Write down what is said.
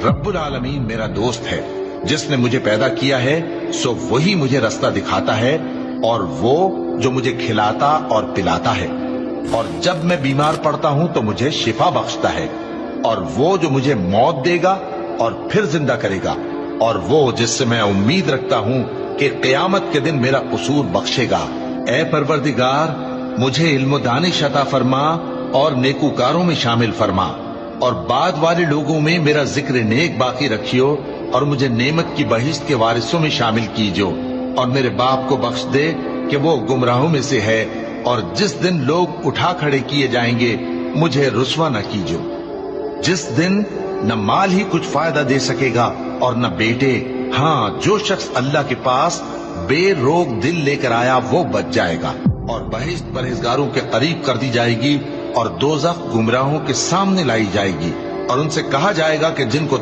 रब्बुल आलमीन मेरा दोस्त है, जिसने मुझे पैदा किया है सो वही मुझे रास्ता दिखाता है, और वो जो मुझे खिलाता और पिलाता है, और जब मैं बीमार पड़ता हूं तो मुझे शिफा बख्शता है, और वो जो मुझे मौत देगा और फिर जिंदा करेगा, और वो जिससे मैं उम्मीद रखता हूं कि क़यामत के दिन मेरा कसूर बख्शेगा। ए परवरदिगार, मुझे इल्म दानिश अता फरमा और नेकूकारों में शामिल फरमा, और बाद वाले लोगों में मेरा जिक्र नेक बाकी रखियो, और मुझे नेमत की बहिश्त के वारिसों में शामिल कीजो, और मेरे बाप को बख्श दे कि वो गुमराहों में से है, और जिस दिन लोग उठा खड़े किए जाएंगे मुझे रुस्वा न कीजो, जिस दिन न माल ही कुछ फायदा दे सकेगा और न बेटे। हाँ, जो शख्स अल्लाह के पास बेरोग दिल लेकर आया वो बच जाएगा, और बहिश्त परहेजगारों के करीब कर दी जाएगी, और दोज़ख गुमराहों के सामने लाई जाएगी, और उनसे कहा जाएगा कि जिनको